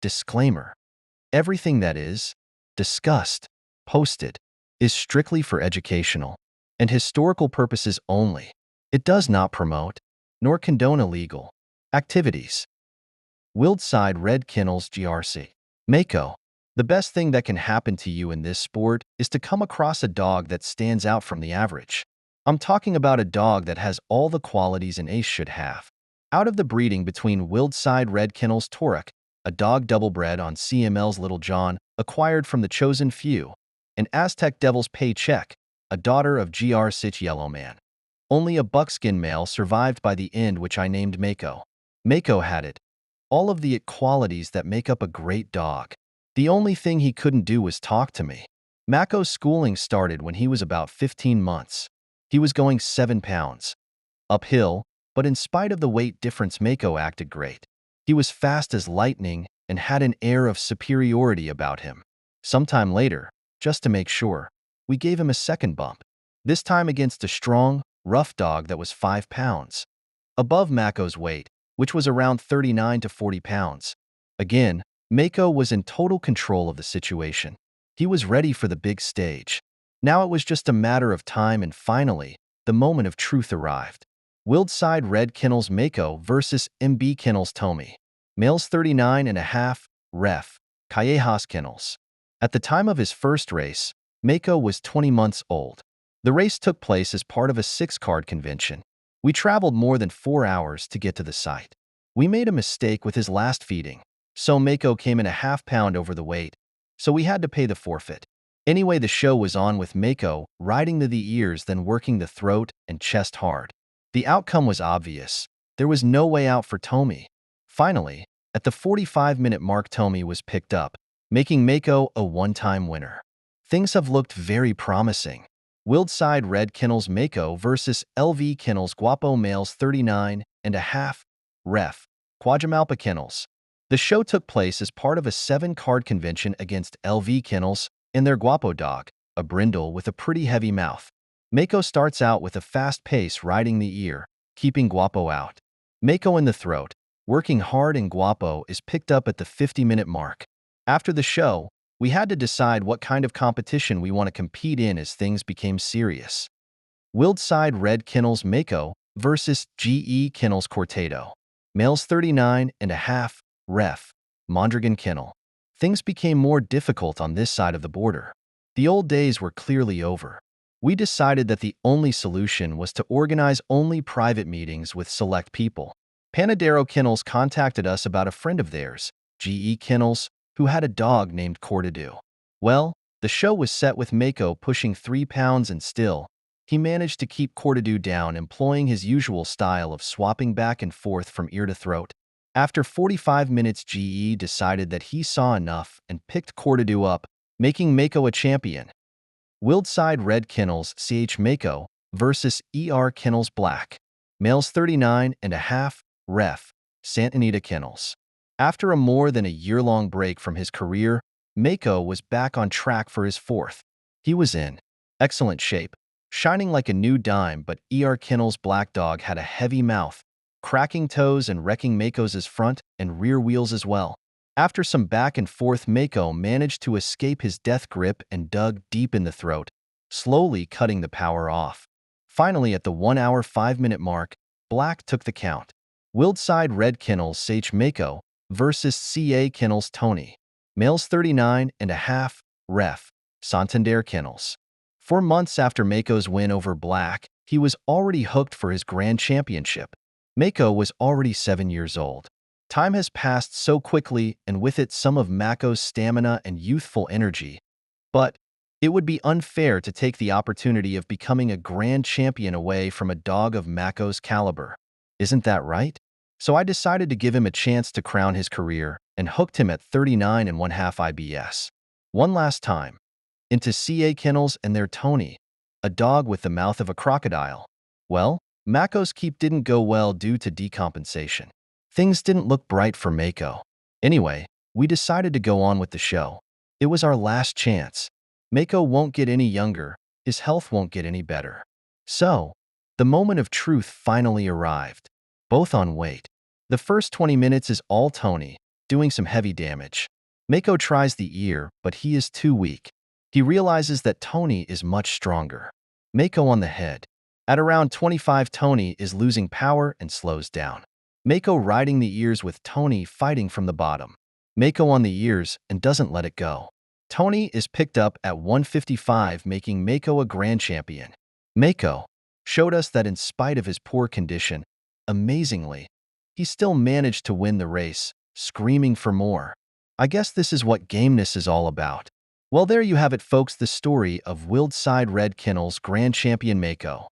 Disclaimer: everything that is discussed, posted, is strictly for educational and historical purposes only. It does not promote nor condone illegal activities. WILDSIDE Red Kennels GRC. MAKO. The best thing that can happen to you in this sport is to come across a dog that stands out from the average. I'm talking about a dog that has all the qualities an ace should have. Out of the breeding between WILDSIDE Red Kennels Torek, a dog double-bred on CML's Little John, acquired from the Chosen Few, and Aztec Devil's Paycheck, a daughter of GR Sich Yellowman. Only a buckskin male survived by the end, which I named MAKO. MAKO had it all of the qualities that make up a great dog. The only thing he couldn't do was talk to me. MAKO's schooling started when he was about 15 months. He was going 7 pounds uphill, but in spite of the weight difference, MAKO acted great. He was fast as lightning and had an air of superiority about him. Sometime later, just to make sure, we gave him a second bump, this time against a strong, rough dog that was 5 pounds above MAKO's weight, which was around 39 to 40 pounds. Again, MAKO was in total control of the situation. He was ready for the big stage. Now it was just a matter of time, and finally, the moment of truth arrived. WILDSIDE Red Kennels MAKO versus MB Kennels Tommy. Males 39.5, ref, Callejas Kennels. At the time of his first race, MAKO was 20 months old. The race took place as part of a 6-card convention. We traveled more than 4 hours to get to the site. We made a mistake with his last feeding, so MAKO came in a half-pound over the weight, so we had to pay the forfeit. Anyway, the show was on with MAKO riding the ears, then working the throat and chest hard. The outcome was obvious. There was no way out for Tommy. Finally, at the 45-minute mark, Tommy was picked up, making MAKO a one-time winner. Things have looked very promising. WILDSIDE Red Kennels MAKO versus LV Kennels Guapo. Males 39.5, ref, Quajamalpa Kennels. The show took place as part of a 7-card convention against LV Kennels and their Guapo dog, a brindle with a pretty heavy mouth. MAKO starts out with a fast pace, riding the ear, keeping Guapo out. MAKO in the throat, working hard, and Guapo is picked up at the 50-minute mark. After the show, we had to decide what kind of competition we want to compete in as things became serious. WILDSIDE Red Kennels MAKO versus GE Kennels Cortado. Males 39.5, ref, Mondragon Kennel. Things became more difficult on this side of the border. The old days were clearly over. We decided that the only solution was to organize only private meetings with select people. Panadero Kennels contacted us about a friend of theirs, GE Kennels, who had a dog named Cortado. Well, the show was set with MAKO pushing 3 pounds, and still, he managed to keep Cortado down, employing his usual style of swapping back and forth from ear to throat. After 45 minutes, GE decided that he saw enough and picked Cortado up, making MAKO a champion. WILDSIDE Red Kennels CH MAKO versus ER Kennels Black. Males 39.5, ref, Santa Anita Kennels. After a more than a year-long break from his career, MAKO was back on track for his 4th. He was in excellent shape, shining like a new dime, but ER Kennels Black dog had a heavy mouth, cracking toes and wrecking MAKO's front and rear wheels as well. After some back and forth, MAKO managed to escape his death grip and dug deep in the throat, slowly cutting the power off. Finally, at the 1 hour 5-minute mark, Black took the count. WILDSIDE Red Kennels CH MAKO versus CA Kennels Tony. Males 39.5, ref, Santander Kennels. 4 months after MAKO's win over Black, he was already hooked for his grand championship. MAKO was already 7 years old. Time has passed so quickly, and with it some of MAKO's stamina and youthful energy. But it would be unfair to take the opportunity of becoming a grand champion away from a dog of MAKO's caliber. Isn't that right? So I decided to give him a chance to crown his career and hooked him at 39.5 IBS. One last time, into CA Kennels and their Tony, a dog with the mouth of a crocodile. Well, MAKO's keep didn't go well due to decompensation. Things didn't look bright for MAKO. Anyway, we decided to go on with the show. It was our last chance. MAKO won't get any younger, his health won't get any better. So, the moment of truth finally arrived. Both on weight. The first 20 minutes is all Tony, doing some heavy damage. Mako tries the ear, but he is too weak. He realizes that Tony is much stronger. Mako on the head. At around 25, Tony is losing power and slows down. Mako riding the ears with Tony fighting from the bottom. Mako on the ears and doesn't let it go. Tony is picked up at 155, making Mako a grand champion. Mako showed us that in spite of his poor condition, amazingly, he still managed to win the race, screaming for more. I guess this is what gameness is all about. Well, there you have it, folks, the story of WILDSIDE Red Kennels Grand Champion Mako.